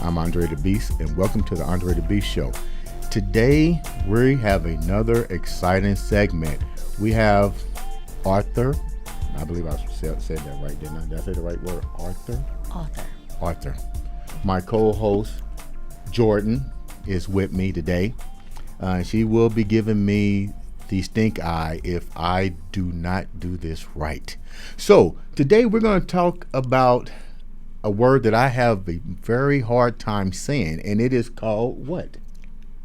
I'm Andre The Beast, and welcome to the Andre The Beast Show. Today, we have another exciting segment. We have Arthur. I believe I said that right, didn't I? Did I say the right word? Arthur. My co-host, Jordan, is with me today. She will be giving me the stink eye if I do not do this right. So today we're going to talk about a word that I have a very hard time saying, and it is called what?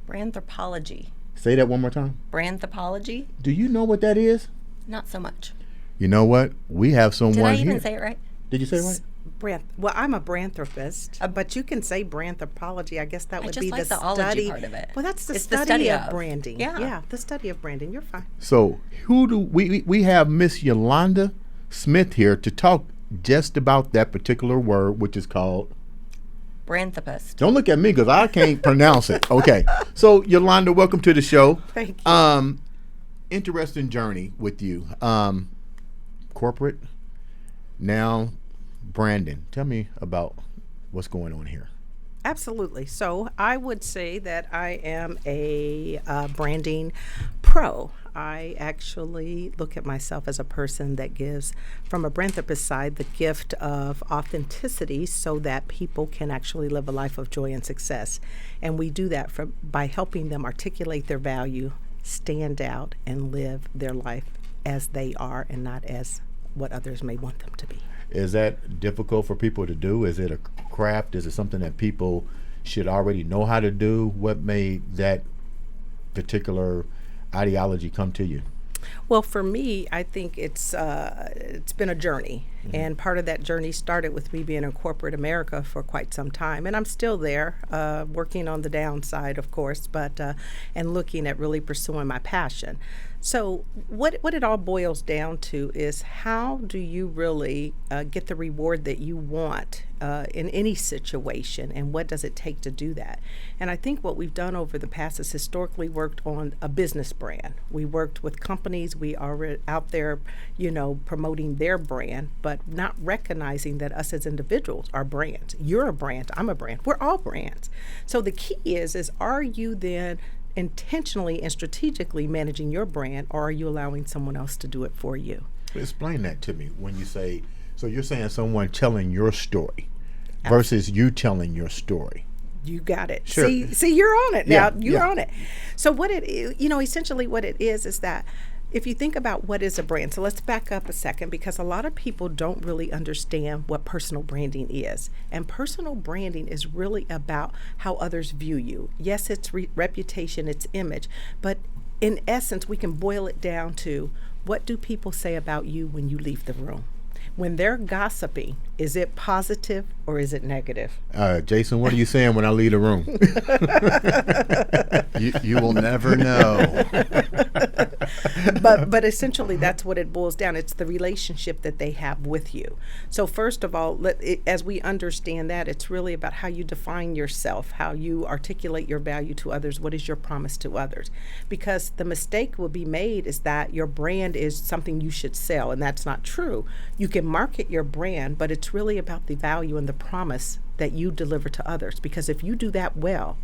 Branthropology. Say that one more time. Branthropology? Do you know what that is? Not so much. You know what? We have someone here. Did I even say it right? Did you say it right? Well, I'm a branthropist, but you can say branthropology. I guess that would be the study. ology part of it. Well, that's the It's study of branding. Yeah, the study of branding. You're fine. So who do we have Miss Yolanda Smith here to talk just about that particular word, which is called Branthropist. Don't look at me because I can't pronounce it. Okay. So Yolanda, welcome to the show. Thank you. Interesting journey with you. Corporate, now branding. Tell me about what's going on here. Absolutely. So I would say that I am a branding pro. I actually look at myself as a person that gives, from a branthropist side, the gift of authenticity so that people can actually live a life of joy and success. And we do that by helping them articulate their value, stand out, and live their life as they are and not as what others may want them to be. Is that difficult for people to do? Is it a craft? Is it something that people should already know how to do? What made that particular ideology come to you? Well, for me, I think it's been a journey. Mm-hmm. And part of that journey started with me being in corporate America for quite some time. And I'm still there, working on the downside, of course, but and looking at really pursuing my passion. So what it all boils down to is how do you really get the reward that you want in any situation, and what does it take to do that? And I think what we've done over the past is historically worked on a business brand. We worked with companies. We are out there, promoting their brand, but not recognizing that us as individuals are brands. You're a brand. I'm a brand. We're all brands. So the key is are you then intentionally and strategically managing your brand, or are you allowing someone else to do it for you? Explain that to me. When you say, so you're saying someone telling your story versus you telling your story. You got it. Sure. See, you're on it now. You're on it. So what it is, essentially what it is that if you think about what is a brand, so let's back up a second, because a lot of people don't really understand what personal branding is. And personal branding is really about how others view you. Yes, it's reputation, it's image, but in essence, we can boil it down to what do people say about you when you leave the room? When they're gossiping, is it positive or is it negative? Jason, what are you saying when I leave the room? You will never know. But essentially, that's what it boils down. It's the relationship that they have with you. So first of all, as we understand that, it's really about how you define yourself, how you articulate your value to others. What is your promise to others? Because the mistake will be made is that your brand is something you should sell, and that's not true. You can market your brand, but it's really about the value and the promise that you deliver to others. Because if you do that well,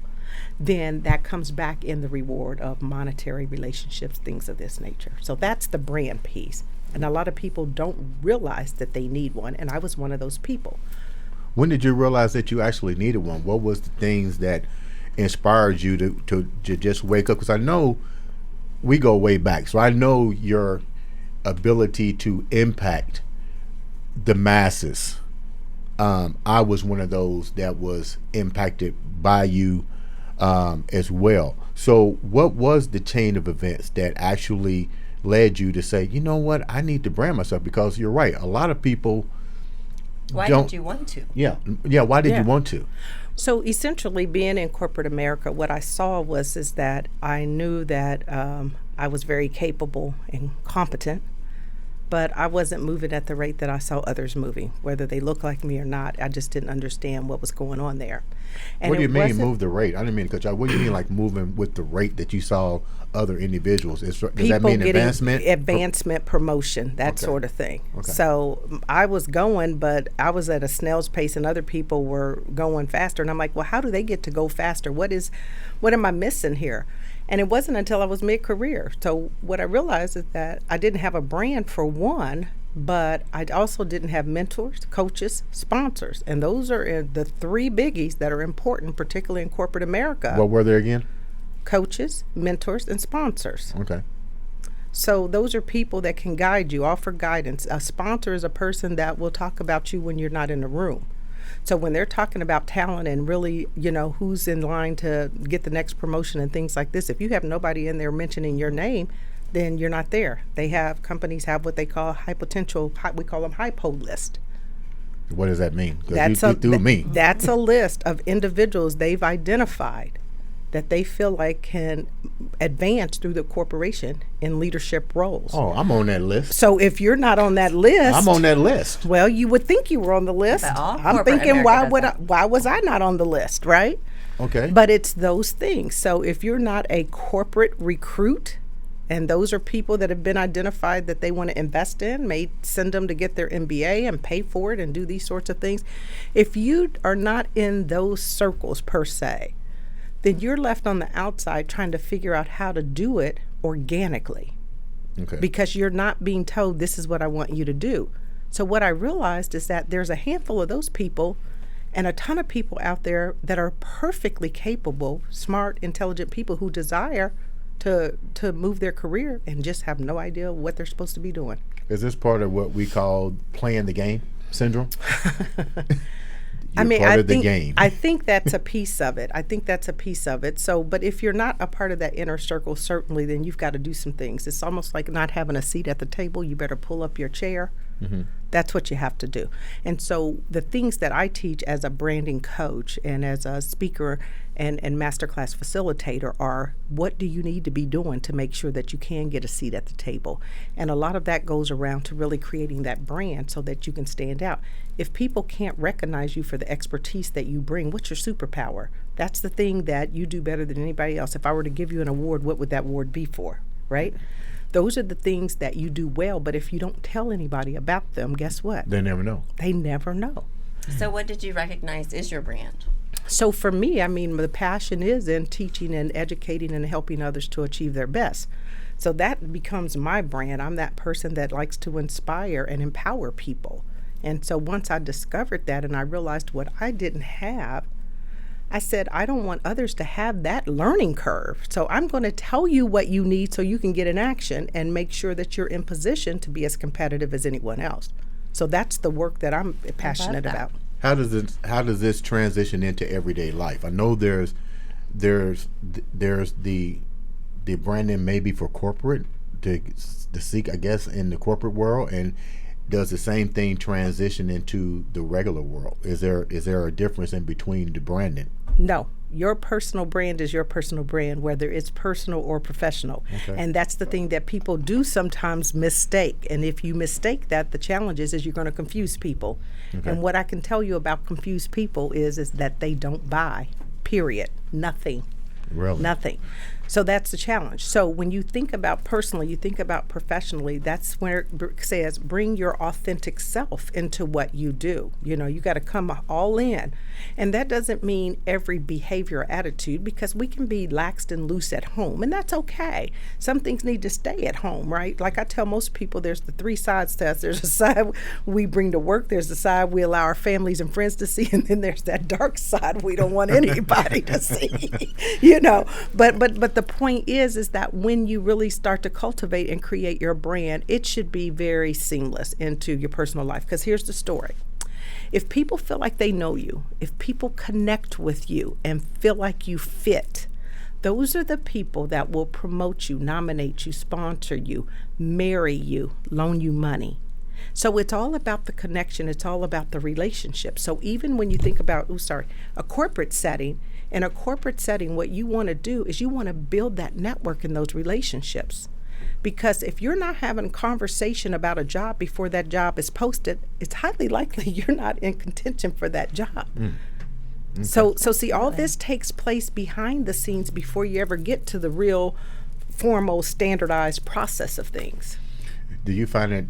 then that comes back in the reward of monetary relationships, things of this nature. So that's the brand piece. And a lot of people don't realize that they need one, and I was one of those people. When did you realize that you actually needed one? What was the things that inspired you to just wake up? Because I know we go way back, so I know your ability to impact the masses. I was one of those that was impacted by you as well. So what was the chain of events that actually led you to say, you know what, I need to brand myself? Because you're right, a lot of people Why did you want to? Yeah, why did you want to? So essentially, being in corporate America, what I saw is that I knew that I was very capable and competent, but I wasn't moving at the rate that I saw others moving, whether they look like me or not. I just didn't understand what was going on there. And what do you mean wasn't- move the rate? I didn't mean to cut you off. What do you mean like moving with the rate that you saw other individuals? Does that people mean getting advancement? promotion, that Okay. sort of thing. Okay. So I was going, but I was at a snail's pace and other people were going faster. And I'm like, well, how do they get to go faster? What am I missing here? And it wasn't until I was mid-career. So what I realized is that I didn't have a brand for one, but I also didn't have mentors, coaches, sponsors. And those are the three biggies that are important, particularly in corporate America. What were they again? Coaches, mentors, and sponsors. Okay. So those are people that can guide you, offer guidance. A sponsor is a person that will talk about you when you're not in the room. So when they're talking about talent and really, who's in line to get the next promotion and things like this, if you have nobody in there mentioning your name, then you're not there. Companies have what they call high potential, we call them hypo list. What does that mean? 'Cause That's you threw me. That's a list of individuals they've identified that they feel like can advance through the corporation in leadership roles. Oh, I'm on that list. So if you're not on that list, I'm on that list. well, you would think you were on the list. But all I'm corporate thinking, America does why was I not on the list, right? Okay. But it's those things. So if you're not a corporate recruit, and those are people that have been identified that they want to invest in, may send them to get their MBA and pay for it and do these sorts of things. If you are not in those circles per se, then you're left on the outside trying to figure out how to do it organically. Okay. Because you're not being told this is what I want you to do. So what I realized is that there's a handful of those people and a ton of people out there that are perfectly capable, smart, intelligent people who desire to move their career and just have no idea what they're supposed to be doing. Is this part of what we call playing the game syndrome? I mean, part of the game. I think that's a piece of it. So, but if you're not a part of that inner circle, certainly, then you've got to do some things. It's almost like not having a seat at the table. You better pull up your chair. Mm-hmm. That's what you have to do. And so the things that I teach as a branding coach and as a speaker and masterclass facilitator are, what do you need to be doing to make sure that you can get a seat at the table? And a lot of that goes around to really creating that brand so that you can stand out. If people can't recognize you for the expertise that you bring, what's your superpower? That's the thing that you do better than anybody else. If I were to give you an award, what would that award be for, right? Those are the things that you do well, but if you don't tell anybody about them, guess what? They never know. They never know. So what did you recognize is your brand? So for me, I mean, the passion is in teaching and educating and helping others to achieve their best. So that becomes my brand. I'm that person that likes to inspire and empower people. And so once I discovered that and I realized what I didn't have, I said, I don't want others to have that learning curve. So I'm going to tell you what you need so you can get in action and make sure that you're in position to be as competitive as anyone else. So that's the work that I'm passionate that. about. How does this transition into everyday life? I know there's the branding maybe for corporate to seek, I guess, in the corporate world, and does the same thing transition into the regular world? Is there a difference in between the branding? No. Your personal brand is your personal brand, whether it's personal or professional. Okay. And that's the thing that people do sometimes mistake. And if you mistake that, the challenge is you're going to confuse people. Okay. And what I can tell you about confused people is that they don't buy, period. Nothing. Really? Nothing. So that's the challenge. So when you think about personally, you think about professionally, that's where it says bring your authentic self into what you do. You know, you got to come all in. And that doesn't mean every behavior or attitude, because we can be laxed and loose at home, and that's okay. Some things need to stay at home, right? Like I tell most people, there's the 3 sides to us. There's a side we bring to work, there's the side we allow our families and friends to see, and then there's that dark side we don't want anybody to see. You know, but the point is that when you really start to cultivate and create your brand, it should be very seamless into your personal life. Because here's the story. If people feel like they know you, if people connect with you and feel like you fit, those are the people that will promote you, nominate you, sponsor you, marry you, loan you money. So it's all about the connection. It's all about the relationship. So even when you think about, a corporate setting, in a corporate setting, what you want to do is you want to build that network in those relationships. Because if you're not having a conversation about a job before that job is posted, it's highly likely you're not in contention for that job. Okay. So see, all this takes place behind the scenes before you ever get to the real formal standardized process of things. Do you find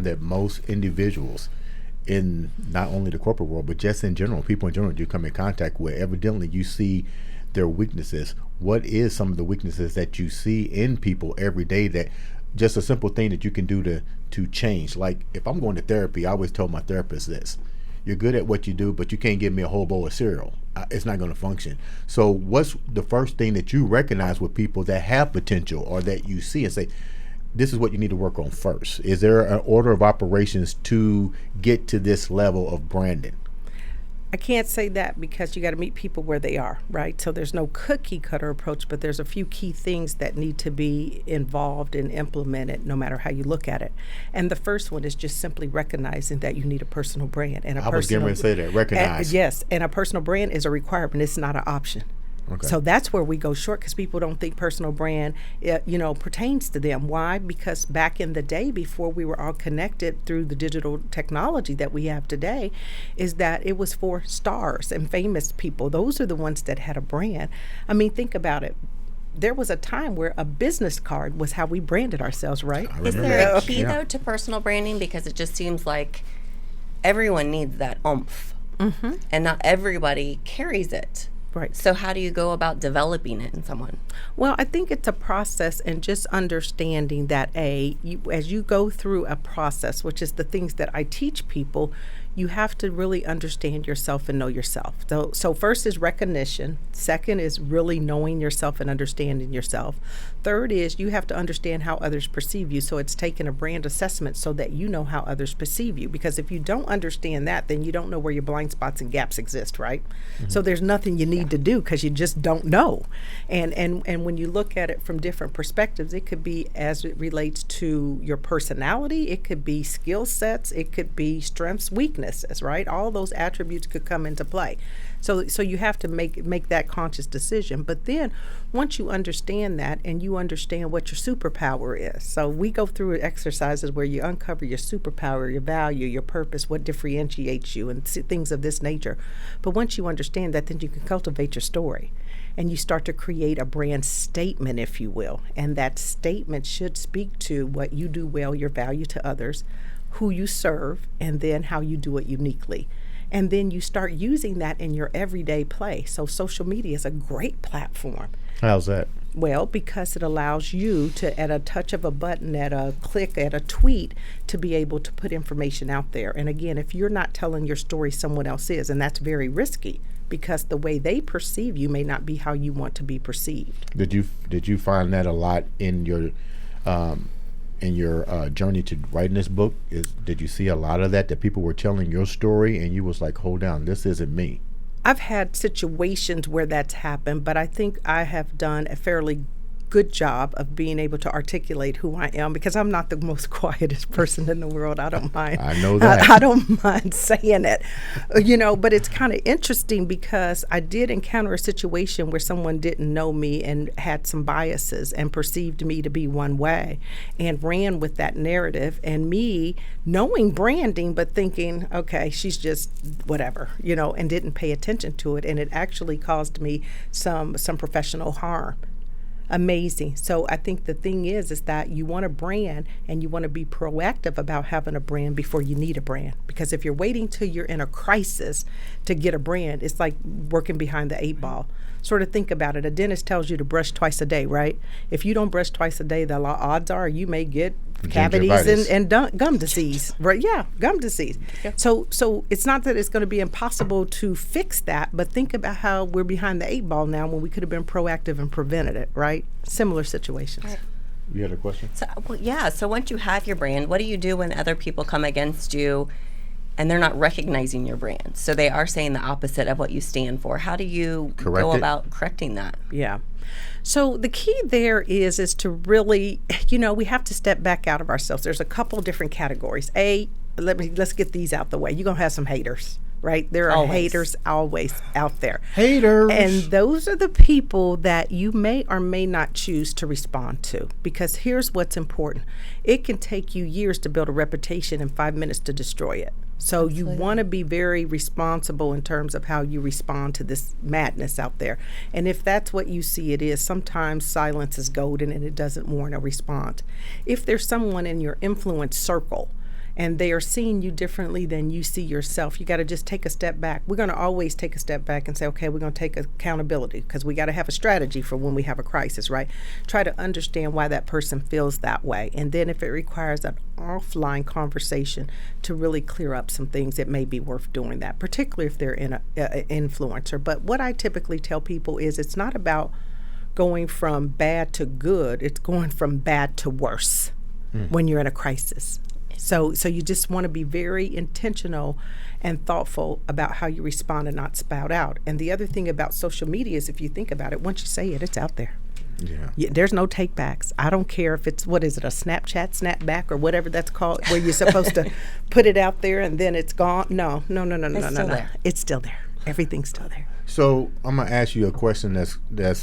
that most individuals in not only the corporate world, but just in general, people in general you come in contact with, evidently you see their weaknesses? What is some of the weaknesses that you see in people every day, that just a simple thing that you can do to change? Like, if I'm going to therapy, I always tell my therapist this: you're good at what you do, but you can't give me a whole bowl of cereal. It's not going to function. So what's the first thing that you recognize with people that have potential, or that you see and say, this is what you need to work on first? Is there an order of operations to get to this level of branding? I can't say that, because you got to meet people where they are, right? So there's no cookie cutter approach, but there's a few key things that need to be involved and implemented no matter how you look at it. And the first one is just simply recognizing that you need a personal brand. And I was getting ready to say that, recognize. Yes, and a personal brand is a requirement. It's not an option. Okay. So that's where we go short, because people don't think personal brand, pertains to them. Why? Because back in the day, before we were all connected through the digital technology that we have today, is that it was for stars and famous people. Those are the ones that had a brand. I mean, think about it. There was a time where a business card was how we branded ourselves, right? Is there a key, though, to personal branding? Because it just seems like everyone needs that oomph, and not everybody carries it. Right. So how do you go about developing it in someone? Well, I think it's a process, and just understanding that as you go through a process, which is the things that I teach people, you have to really understand yourself and know yourself. So first is recognition. Second is really knowing yourself and understanding yourself. Third is you have to understand how others perceive you. So it's taking a brand assessment so that you know how others perceive you. Because if you don't understand that, then you don't know where your blind spots and gaps exist, right? So there's nothing you need to do, because you just don't know. And when you look at it from different perspectives, it could be as it relates to your personality, it could be skill sets, it could be strengths, weaknesses, right? All those attributes could come into play. So you have to make that conscious decision. But then once you understand that, and you understand what your superpower is, so we go through exercises where you uncover your superpower, your value, your purpose, what differentiates you, and things of this nature. But once you understand that, then you can cultivate your story, and you start to create a brand statement, if you will. And that statement should speak to what you do well, your value to others, who you serve, and then how you do it uniquely. And then you start using that in your everyday play. So social media is a great platform. How's that? Well, because it allows you to, at a touch of a button, at a click, at a tweet, to be able to put information out there. And again, if you're not telling your story, someone else is, and that's very risky, because the way they perceive you may not be how you want to be perceived. Did you find that a lot in your journey to writing this book? Did you see a lot of that people were telling your story and you was like, hold down, this isn't me? I've had situations where that's happened, but I think I have done a fairly good job of being able to articulate who I am, because I'm not the most quietest person in the world. I don't mind. I know that. I don't mind saying it, but it's kind of interesting, because I did encounter a situation where someone didn't know me and had some biases and perceived me to be one way and ran with that narrative, and me knowing branding but thinking, okay, she's just whatever, and didn't pay attention to it, and it actually caused me some professional harm. Amazing. So I think the thing is that you want a brand, and you want to be proactive about having a brand before you need a brand. Because if you're waiting till you're in a crisis to get a brand, it's like working behind the 8 ball. Sort of think about it. A dentist tells you to brush twice a day, right? If you don't brush twice a day, the odds are you may get cavities and gum disease, right? Yeah, gum disease. Yep. So it's not that it's going to be impossible to fix that, but think about how we're behind the 8 ball now when we could have been proactive and prevented it, right? Similar situations. Right. You had a question? So once you have your brand, what do you do when other people come against you and they're not recognizing your brand? So they are saying the opposite of what you stand for. How do you go about correcting that? Yeah. So the key there is to really, we have to step back out of ourselves. There's a couple different categories. Let's get these out the way. You're going to have some haters, right? There are Always. haters always out there. Haters. And those are the people that you may or may not choose to respond to, because here's what's important. It can take you years to build a reputation and 5 minutes to destroy it. So you want to be very responsible in terms of how you respond to this madness out there. And if that's what you see it is, sometimes silence is golden and it doesn't warrant a response. If there's someone in your influence circle and they are seeing you differently than you see yourself, you got to just take a step back. We're going to always take a step back and say, okay, we're going to take accountability, because we got to have a strategy for when we have a crisis, right? Try to understand why that person feels that way. And then if it requires an offline conversation to really clear up some things, it may be worth doing that, particularly if they're an influencer. But what I typically tell people is it's not about going from bad to good. It's going from bad to worse when you're in a crisis. So you just want to be very intentional and thoughtful about how you respond and not spout out. And the other thing about social media is, if you think about it, once you say it, it's out there. Yeah, there's no take backs. I don't care if it's, what is it, a Snapchat, Snapback, or whatever that's called, where you're supposed to put it out there and then it's gone. No. There. It's still there. Everything's still there. So I'm gonna ask you a question that's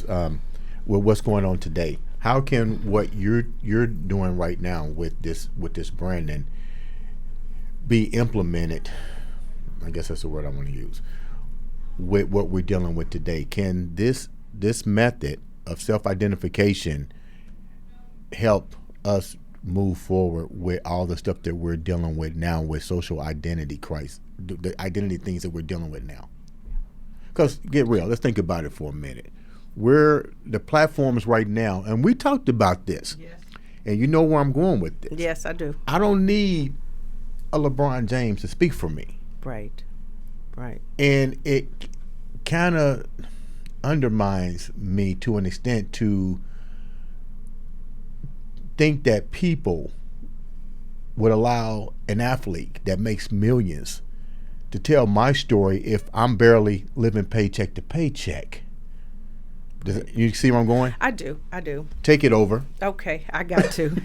with what's going on today. How can what you're doing right now with this branding be implemented? I guess that's the word I want to use. With what we're dealing with today, can this method of self-identification help us move forward with all the stuff that we're dealing with now with social identity crisis, the identity things that we're dealing with now? Because get real, let's think about it for a minute. We're the platforms right now, and we talked about this. Yes. And you know where I'm going with this. Yes, I do. I don't need a LeBron James to speak for me. Right. And it kind of undermines me to an extent to think that people would allow an athlete that makes millions to tell my story if I'm barely living paycheck to paycheck. You see where I'm going? I do. Take it over. Okay, I got to.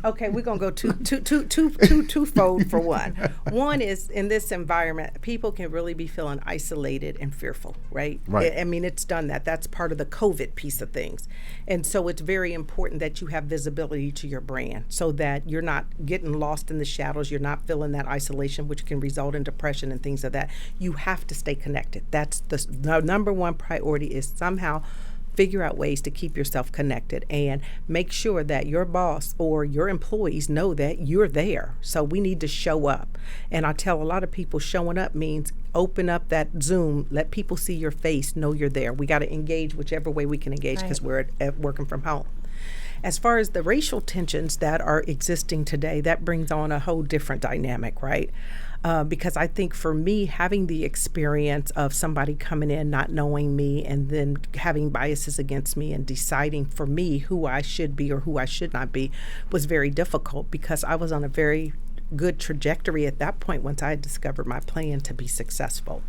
Okay, we're gonna go twofold for one. One is, in this environment, people can really be feeling isolated and fearful, right? Right. I mean, it's done that. That's part of the COVID piece of things, and so it's very important that you have visibility to your brand, so that you're not getting lost in the shadows. You're not feeling that isolation, which can result in depression and things of that. You have to stay connected. That's the number one priority, is somehow figure out ways to keep yourself connected and make sure that your boss or your employees know that you're there. So we need to show up. And I tell a lot of people, showing up means open up that Zoom, let people see your face, know you're there. We got to engage whichever way we can engage, because we're working from home. As far as the racial tensions that are existing today, that brings on a whole different dynamic, right? Because I think for me, having the experience of somebody coming in not knowing me and then having biases against me and deciding for me who I should be or who I should not be was very difficult, because I was on a very good trajectory at that point once I had discovered my plan to be successful.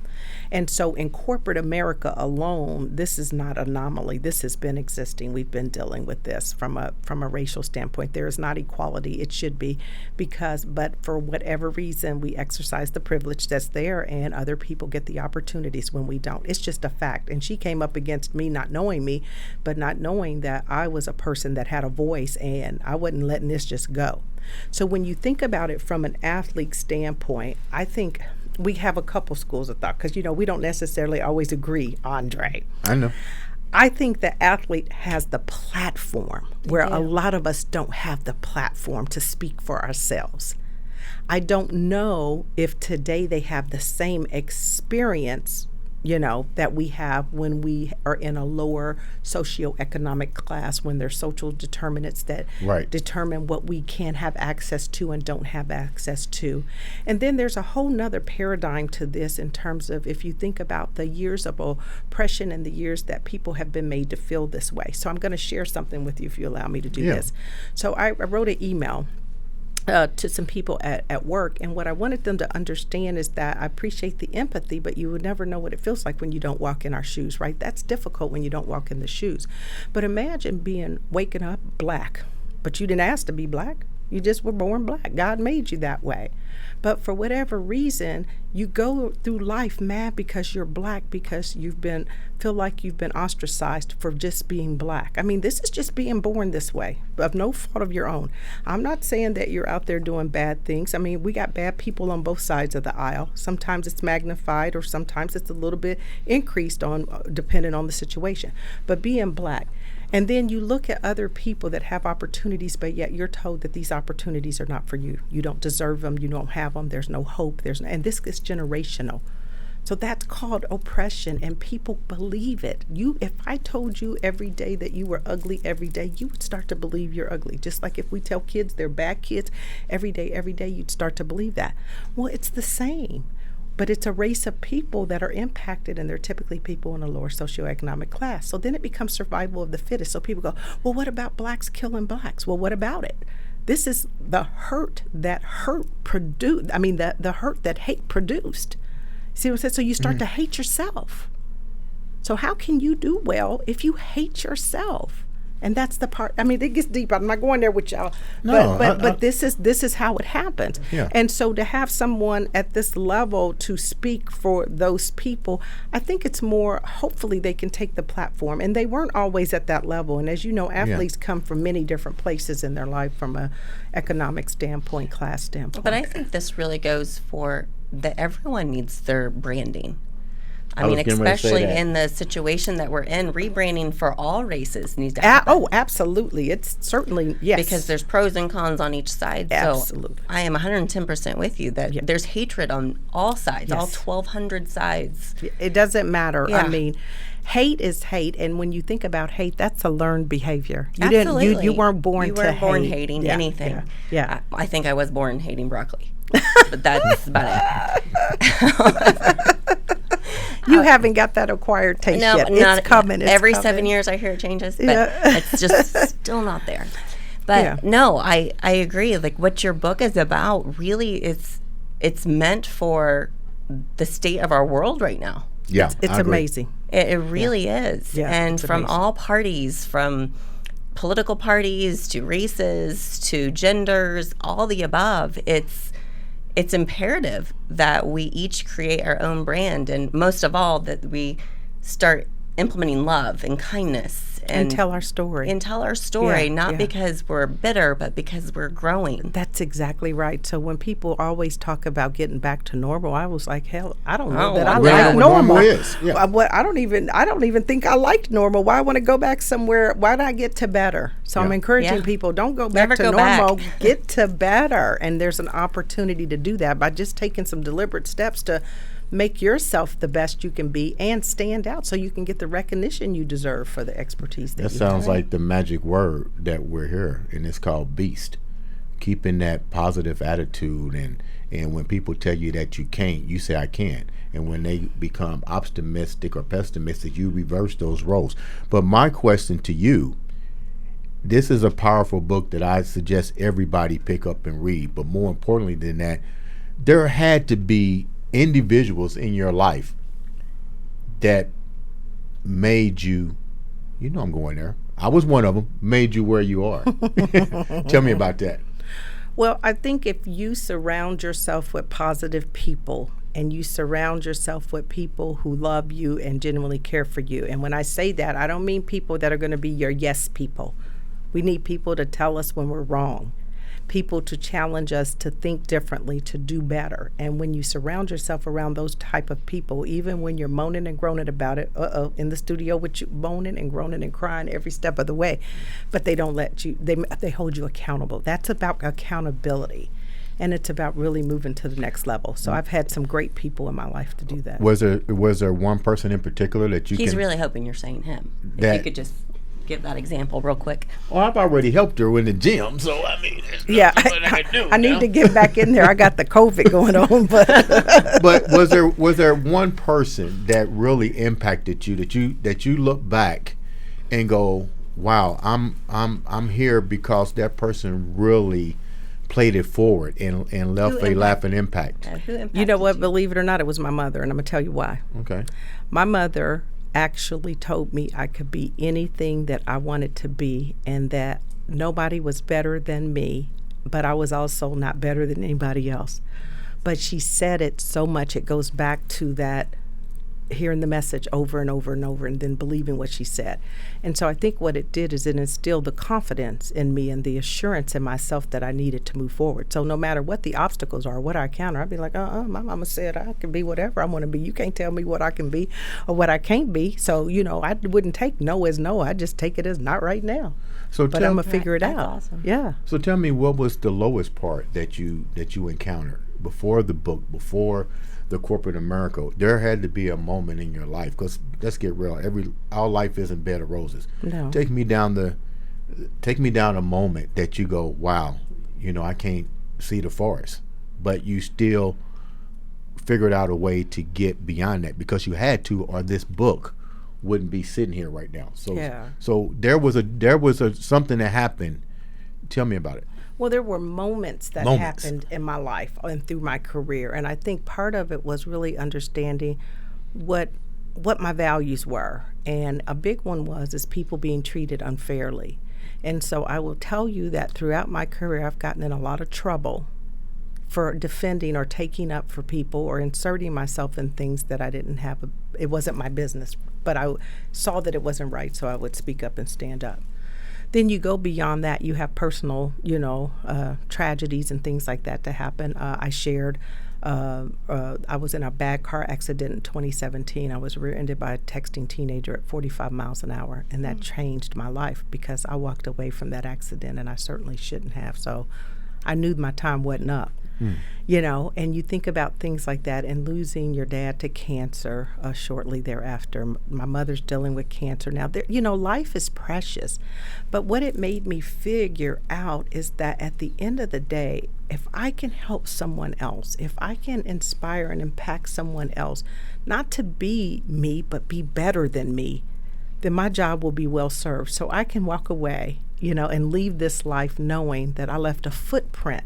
And so in corporate America alone, this is not an anomaly. This has been existing. We've been dealing with this from a racial standpoint. There is not equality. It should be, but for whatever reason, we exercise the privilege that's there, and other people get the opportunities when we don't. It's just a fact. And she came up against me not knowing me, but not knowing that I was a person that had a voice, and I wasn't letting this just go. So when you think about it from an athlete standpoint, I think we have a couple schools of thought, because, we don't necessarily always agree, Andre. I know. I think the athlete has the platform where a lot of us don't have the platform to speak for ourselves. I don't know if today they have the same experience, that we have when we are in a lower socioeconomic class, when there's social determinants that determine what we can have access to and don't have access to. And then there's a whole nother paradigm to this in terms of, if you think about the years of oppression and the years that people have been made to feel this way. So I'm going to share something with you, if you allow me to do this. So I wrote an email to some people at work, and what I wanted them to understand is that I appreciate the empathy, but you would never know what it feels like when you don't walk in our shoes, right? That's difficult when you don't walk in the shoes. But imagine waking up black, but you didn't ask to be black. You just were born black. God made you that way. But for whatever reason, you go through life mad because you're black, because feel like you've been ostracized for just being black. I mean, this is just being born this way, of no fault of your own. I'm not saying that you're out there doing bad things. I mean, we got bad people on both sides of the aisle. Sometimes it's magnified, or sometimes it's a little bit increased on, depending on the situation. But being black. And then you look at other people that have opportunities, but yet you're told that these opportunities are not for you. You don't deserve them. You don't have them. There's no hope. And this is generational. So that's called oppression, and people believe it. If I told you every day that you were ugly every day, you would start to believe you're ugly. Just like if we tell kids they're bad kids every day, you'd start to believe that. Well, it's the same. But it's a race of people that are impacted, and they're typically people in a lower socioeconomic class. So then it becomes survival of the fittest. So people go, well, what about blacks killing blacks? Well, what about it? This is the hurt that the hurt that hate produced. See what I'm saying? So you start to hate yourself. So how can you do well if you hate yourself? And that's the part. I mean, it gets deep. I'm not going there with y'all. No, but this is how it happens. Yeah. And so to have someone at this level to speak for those people, I think it's more. Hopefully, they can take the platform. And they weren't always at that level. And as you know, athletes come from many different places in their life, from a economic standpoint, class standpoint. But I think this really goes for that everyone needs their branding. I mean, especially in the situation that we're in, rebranding for all races needs to happen. Oh, absolutely. It's certainly, yes. Because there's pros and cons on each side. Absolutely. So I am 110% with you that there's hatred on all sides, all 1,200 sides. It doesn't matter. Yeah. I mean, hate is hate, and when you think about hate, that's a leurned behavior. Absolutely. You weren't born you to weren't born hate. hating anything. Yeah. I think I was born hating broccoli. But that's about it. You haven't got that acquired taste yet. It's coming. Every 7 years I hear it changes, but it's just still not there. But no, I agree. Like what your book is about really it's meant for the state of our world right now. Yeah, it's amazing. It really is. Yeah, and from amazing. all parties, from political parties to races to genders, all the above, it's imperative that we each create our own brand, and most of all that we start implementing love and kindness and tell our story. Not because we're bitter, but because we're growing. That's exactly right. So when people always talk about getting back to normal, I was like, hell, I don't know that I like normal. I don't even think I liked normal. Why I want to go back somewhere? Why not get to better? So I'm encouraging people, don't go back to normal. Get to better. And there's an opportunity to do that by just taking some deliberate steps to make yourself the best you can be and stand out so you can get the recognition you deserve for the expertise that you have. That sounds like the magic word that we're here, and it's called beast. Keeping that positive attitude, and when people tell you that you can't, you say I can. And when they become optimistic or pessimistic, you reverse those roles. But my question to you, this is a powerful book that I suggest everybody pick up and read. But more importantly than that, there had to be individuals in your life that made you, I'm going there. I was one of them, made you where you are. Tell me about that. Well, I think if you surround yourself with positive people and you surround yourself with people who love you and genuinely care for you, and when I say that, I don't mean people that are going to be your yes people. We need people to tell us when we're wrong. People to challenge us to think differently, to do better. And when you surround yourself around those type of people, even when you're moaning and groaning about it, in the studio with you moaning and groaning and crying every step of the way, but they don't let you, they hold you accountable. That's about accountability. And it's about really moving to the next level. So I've had some great people in my life to do that. Was there one person in particular that you He's really hoping you're saying him. If you could just give that example real quick. Well, I've already helped her in the gym, so I mean, I need to get back in there. I got the COVID going on, but was there one person that really impacted you that you look back and go, wow, I'm here because that person really played it forward and left a lasting impact. Who impacted you know what? Believe it or not, it was my mother, and I'm gonna tell you why. Okay. My mother actually told me I could be anything that I wanted to be, and that nobody was better than me, but I was also not better than anybody else. But she said it so much, it goes back to that hearing the message over and over and over and then believing what she said. And so I think what it did is it instilled the confidence in me and the assurance in myself that I needed to move forward. So no matter what the obstacles are, what I encounter, I'd be like, my mama said I can be whatever I want to be. You can't tell me what I can be or what I can't be. So, I wouldn't take no as no. I just take it as not right now. So but I'm going to figure it That's out. awesome. Yeah. So tell me, what was the lowest part that you encountered before the book, before the corporate America? There had to be a moment in your life, because let's get real, our life isn't bed of roses. No. Take me down a moment that you go, wow, I can't see the forest, but you still figured out a way to get beyond that because you had to, or this book wouldn't be sitting here right now. So Yeah. So there was a something that happened. Tell me about it. Well, there were moments that happened in my life and through my career, and I think part of it was really understanding what my values were, and a big one is people being treated unfairly. And so I will tell you that throughout my career, I've gotten in a lot of trouble for defending or taking up for people or inserting myself in things that I didn't have. It wasn't my business, but I saw that it wasn't right, so I would speak up and stand up. Then you go beyond that. You have personal, tragedies and things like that to happen. I shared, I was in a bad car accident in 2017. I was rear-ended by a texting teenager at 45 miles an hour, and that changed my life because I walked away from that accident, and I certainly shouldn't have. So I knew my time wasn't up. And you think about things like that, and losing your dad to cancer shortly thereafter. My mother's dealing with cancer now. Life is precious. But what it made me figure out is that at the end of the day, if I can help someone else, if I can inspire and impact someone else, not to be me, but be better than me, then my job will be well served. So I can walk away, and leave this life knowing that I left a footprint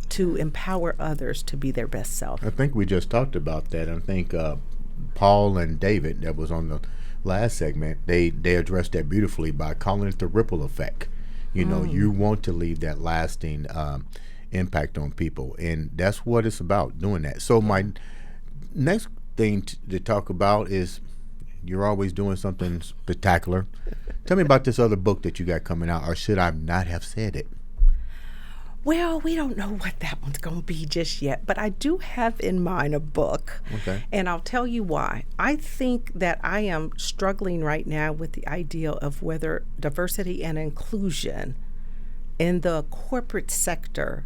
to empower others to be their best self. I think we just talked about that. I think Paul and David, that was on the last segment, they addressed that beautifully by calling it the ripple effect. You want to leave that lasting impact on people, and that's what it's about, doing that. So my next thing to talk about is, you're always doing something spectacular. Tell me about this other book that you got coming out, or should I not have said it? Well, we don't know what that one's going to be just yet, but I do have in mind a book, and I'll tell you why. I think that I am struggling right now with the idea of whether diversity and inclusion in the corporate sector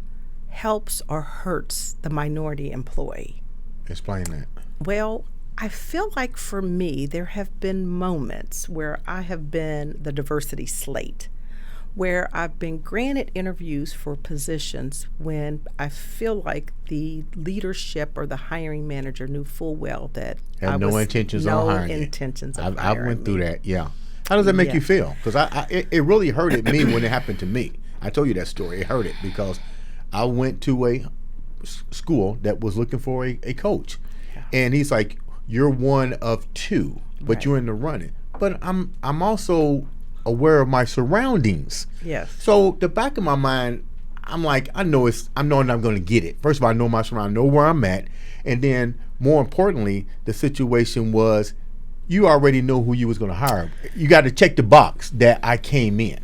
helps or hurts the minority employee. Explain that. Well, I feel like for me, there have been moments where I have been the diversity slate, where I've been granted interviews for positions when I feel like the leadership or the hiring manager knew full well that Had no intentions on hiring you. I went through that, yeah. How does that make you feel? Because it really hurted me when it happened to me. I told you that story. It hurted because I went to a school that was looking for a coach. Yeah. And he's like, you're one of two, but you're in the running. But I'm also aware of my surroundings. Yes. So the back of my mind, I'm like, I'm knowing I'm going to get it. First of all, I know my surroundings, know where I'm at, and then more importantly, the situation was, you already know who you was going to hire. You got to check the box that I came in.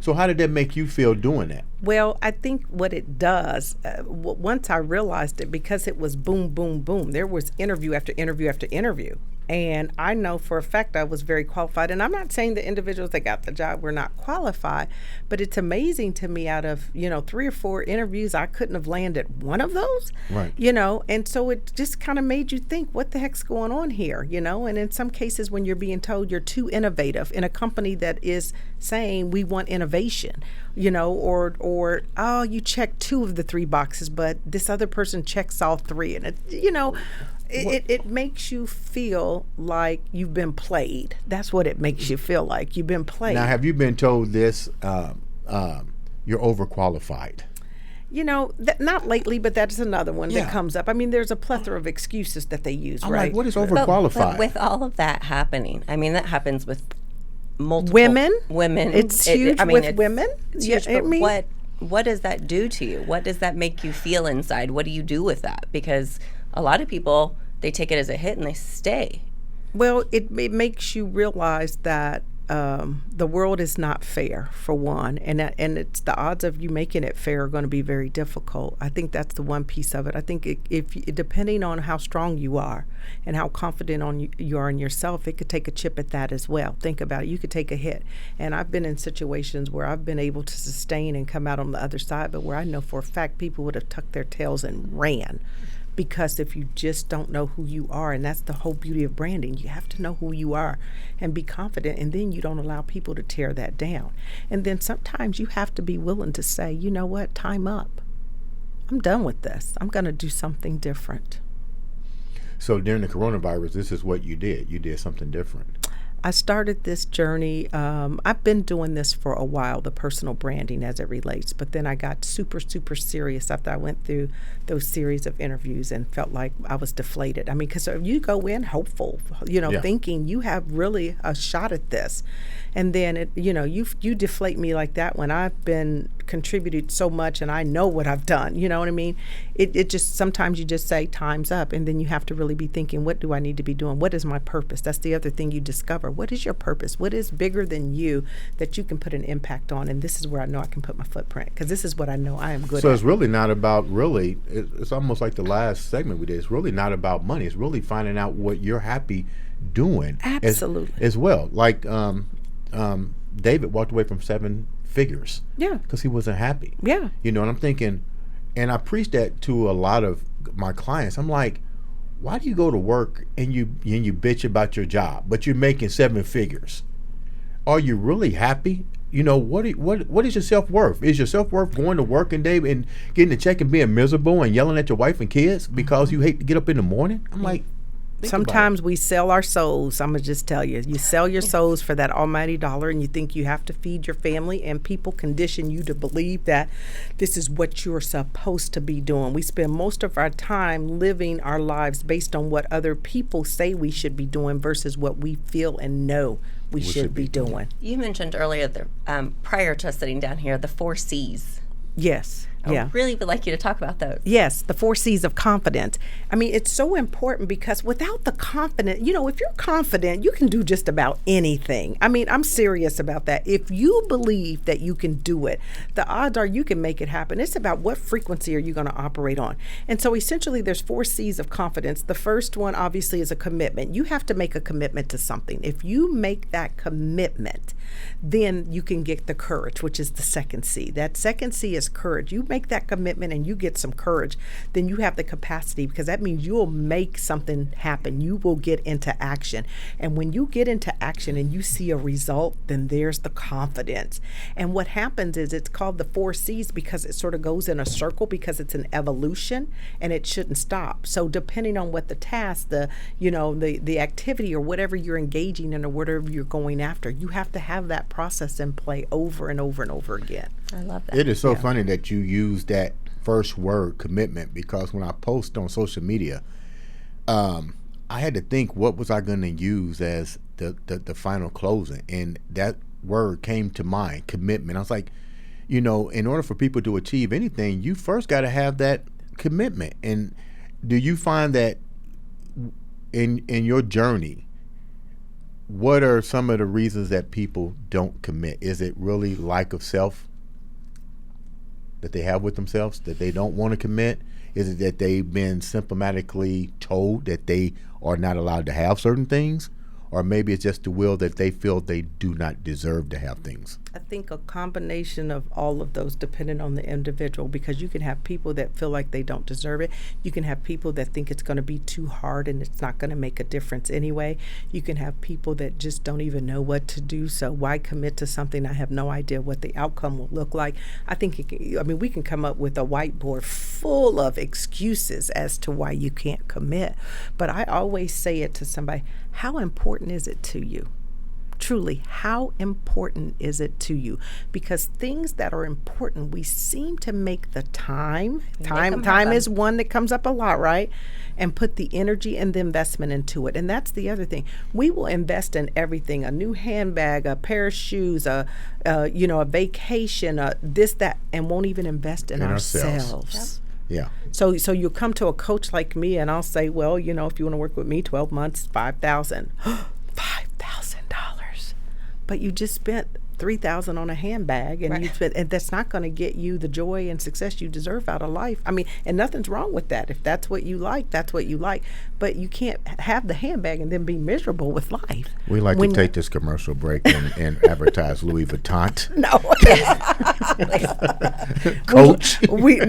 So how did that make you feel doing that? Well, I think what it does, once I realized it, because it was boom, boom, boom, there was interview after interview after interview. And I know for a fact I was very qualified. And I'm not saying the individuals that got the job were not qualified, but it's amazing to me, out of, 3 or 4 interviews, I couldn't have landed one of those. Right. And so it just kind of made you think, what the heck's going on here? And in some cases, when you're being told you're too innovative in a company that is saying we want innovation, or you check 2 of the 3 boxes, but this other person checks all 3. And it makes you feel like you've been played. That's what it makes you feel like. You've been played. Now, have you been told this, you're overqualified? Not lately, but that's another one that comes up. I mean, there's a plethora of excuses that they use, I'm right? like, what is overqualified? But with all of that happening, I mean, that happens with multiple women. Women. It's huge with women. It's huge, but what does that do to you? What does that make you feel inside? What do you do with that? Because a lot of people, they take it as a hit and they stay. Well, it makes you realize that the world is not fair, for one, and it's the odds of you making it fair are going to be very difficult. I think that's the one piece of it. I think depending on how strong you are and how confident you are in yourself, it could take a chip at that as well. Think about it. You could take a hit. And I've been in situations where I've been able to sustain and come out on the other side, but where I know for a fact people would have tucked their tails and ran. Because if you just don't know who you are, and that's the whole beauty of branding, you have to know who you are and be confident, and then you don't allow people to tear that down. And then sometimes you have to be willing to say, you know what, time up. I'm done with this. I'm going to do something different. So during the coronavirus, this is what you did. You did something different. I started this journey. I've been doing this for a while, the personal branding as it relates, but then I got super, super serious after I went through those series of interviews and felt like I was deflated. I mean, because you go in hopeful, thinking you have really a shot at this. And then, you deflate me like that when I've been contributed so much and I know what I've done. You know what I mean? It just, sometimes you just say time's up, and then you have to really be thinking, what do I need to be doing? What is my purpose? That's the other thing you discover. What is your purpose? What is bigger than you that you can put an impact on? And this is where I know I can put my footprint, because this is what I know I am good at. So it's really not about it's almost like the last segment we did. It's really not about money. It's really finding out what you're happy doing. Absolutely. As well. Like David walked away from 7 figures. Yeah. Because he wasn't happy. Yeah. And I'm thinking, and I preach that to a lot of my clients. I'm like, why do you go to work and you bitch about your job, but you're making 7 figures? Are you really happy? What is your self-worth? Is your self-worth going to work and getting a check and being miserable and yelling at your wife and kids because you hate to get up in the morning? I'm like, sometimes we sell our souls. I'm going to just tell you. You sell your souls for that almighty dollar, and you think you have to feed your family, and people condition you to believe that this is what you're supposed to be doing. We spend most of our time living our lives based on what other people say we should be doing versus what we feel and know we should be doing. You mentioned earlier, prior to us sitting down here, the 4 C's. Yes. I really would like you to talk about those. Yes, the 4 C's of confidence. I mean, it's so important because without the confidence, if you're confident, you can do just about anything. I mean, I'm serious about that. If you believe that you can do it, the odds are you can make it happen. It's about what frequency are you going to operate on. And so essentially there's 4 C's of confidence. The first one obviously is a commitment. You have to make a commitment to something. If you make that commitment, then you can get the courage, which is the second C. That second C is courage. You make that commitment and you get some courage, then you have the capacity, because that means you'll make something happen. You will get into action. And when you get into action and you see a result, then there's the confidence. And what happens is it's called the 4 C's because it sort of goes in a circle, because it's an evolution and it shouldn't stop. So depending on what the task, the activity or whatever you're engaging in or whatever you're going after, you have to have that process in play over and over and over again. I love that. It is so funny that you use that first word, commitment, because when I post on social media, I had to think, what was I going to use as the final closing? And that word came to mind, commitment. I was like, in order for people to achieve anything, you first got to have that commitment. And do you find that in your journey, what are some of the reasons that people don't commit? Is it really lack of self that they have with themselves, that they don't want to commit? Is it that they've been systematically told that they are not allowed to have certain things? Or maybe it's just the will that they feel they do not deserve to have things? I think a combination of all of those, depending on the individual, because you can have people that feel like they don't deserve it. You can have people that think it's going to be too hard and it's not going to make a difference anyway. You can have people that just don't even know what to do. So why commit to something I have no idea what the outcome will look like? I think we can come up with a whiteboard full of excuses as to why you can't commit. But I always say it to somebody, how important is it to you? Truly, how important is it to you? Because things that are important, we seem to make the time is one that comes up a lot, right? And put the energy and the investment into it. And that's the other thing. We will invest in everything: a new handbag, a pair of shoes, a vacation, this, that, and won't even invest in ourselves. Yeah. So you'll come to a coach like me, and I'll say, well, if you want to work with me, 12 months, $5,000. $5,000. But you just spent $3,000 on a handbag, and and that's not going to get you the joy and success you deserve out of life. I mean, and nothing's wrong with that. If that's what you like, that's what you like. But you can't have the handbag and then be miserable with life. We like to take this commercial break and advertise Louis Vuitton. No. Coach. We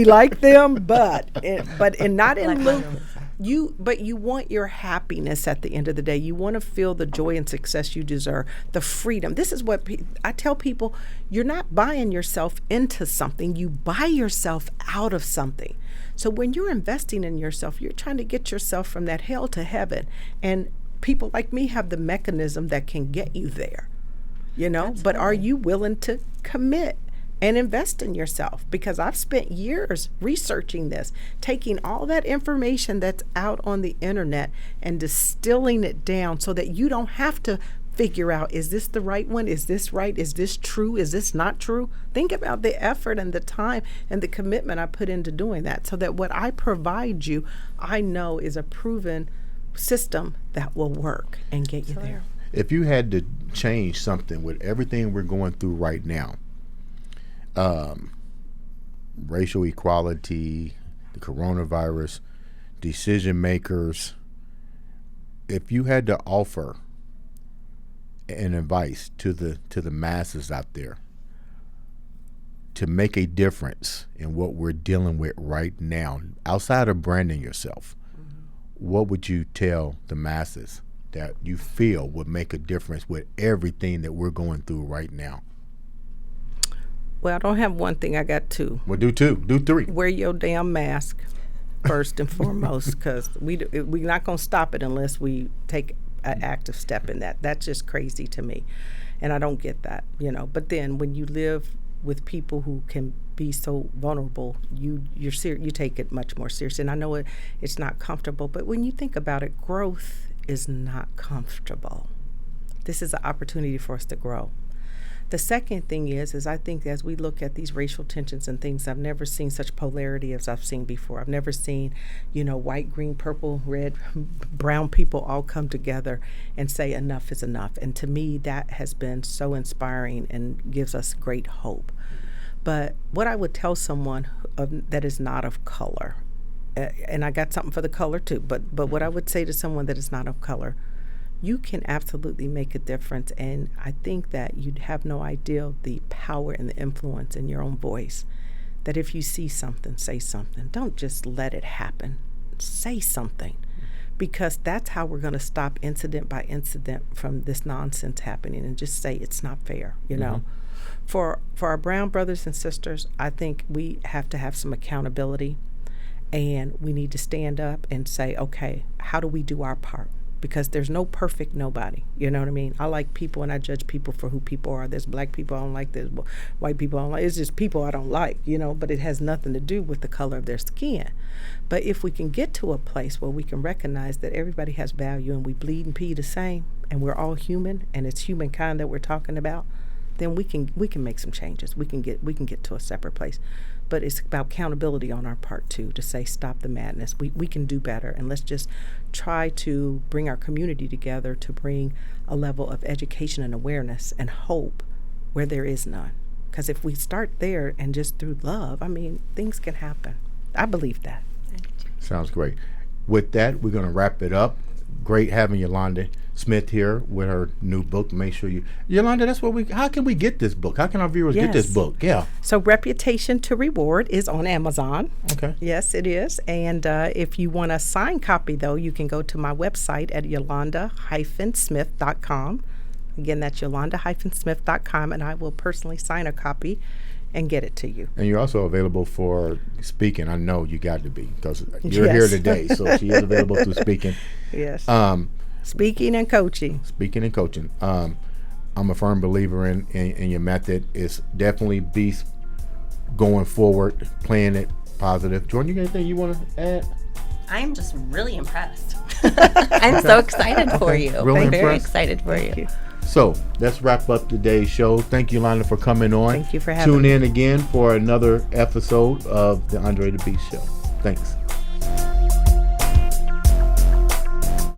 like them, but not in Louis. You want your happiness at the end of the day. You want to feel the joy and success you deserve, the freedom. This is what I tell people: you're not buying yourself into something. You buy yourself out of something. So when you're investing in yourself, you're trying to get yourself from that hell to heaven. And people like me have the mechanism that can get you there. But are you willing to commit and invest in yourself? Because I've spent years researching this, taking all that information that's out on the internet and distilling it down so that you don't have to figure out, is this the right one? Is this right? Is this true? Is this not true? Think about the effort and the time and the commitment I put into doing that, so that what I provide you, I know is a proven system that will work and get you there. If you had to change something with everything we're going through right now, racial equality, the coronavirus, decision makers, if you had to offer an advice to the masses out there to make a difference in what we're dealing with right now, outside of branding yourself, what would you tell the masses that you feel would make a difference with everything that we're going through right now? Well, I don't have one thing. I got two. Well, do two. Do three. Wear your damn mask first and foremost, because we're not going to stop it unless we take an active step in that. That's just crazy to me, and I don't get that, But then when you live with people who can be so vulnerable, you take it much more seriously. And I know it's not comfortable, but when you think about it, growth is not comfortable. This is an opportunity for us to grow. The second thing is I think as we look at these racial tensions and things, I've never seen such polarity as I've seen before. I've never seen, white, green, purple, red, brown people all come together and say enough is enough. And to me, that has been so inspiring and gives us great hope. But what I would tell someone that is not of color, and I got something for the color too, but what I would say to someone that is not of color, you can absolutely make a difference. And I think that you'd have no idea the power and the influence in your own voice. That if you see something, say something. Don't just let it happen. Say something. Because that's how we're going to stop incident by incident from this nonsense happening, and just say it's not fair, For our brown brothers and sisters, I think we have to have some accountability, and we need to stand up and say, okay, how do we do our part? Because there's no perfect nobody. You know what I mean? I like people and I judge people for who people are. There's black people I don't like. There's white people I don't like. It's just people I don't like, but it has nothing to do with the color of their skin. But if we can get to a place where we can recognize that everybody has value and we bleed and pee the same, and we're all human, and it's humankind that we're talking about, then we can make some changes. We can get to a separate place. But it's about accountability on our part too, to say stop the madness. We can do better, and let's just try to bring our community together to bring a level of education and awareness and hope where there is none. Because if we start there and just through love, things can happen. I believe that. Sounds great. With that, we're going to wrap it up. Great having Yolanda Smith here with her new book. Make sure Yolanda, how can we get this book? How can our viewers get this book? Yeah. So Reputation to Reward is on Amazon. Okay. Yes, it is. And if you want a signed copy, though, you can go to my website at yolanda-smith.com. Again, that's yolanda-smith.com, and I will personally sign a copy and get it to you. And you're also available for speaking. I know you got to be, because you're here today, so she is available through speaking. Yes. Speaking and coaching. Speaking and coaching. I'm a firm believer in your method. It's definitely beast going forward, playing it positive. Jordan, you got anything you want to add? I'm just really impressed. I'm so excited for you. Really I'm very impressed? excited for Thank you. you. So let's wrap up today's show. Thank you, Yolanda, for coming on. Thank you for having Tune me. in again for another episode of the Andre the Beast Show. Thanks.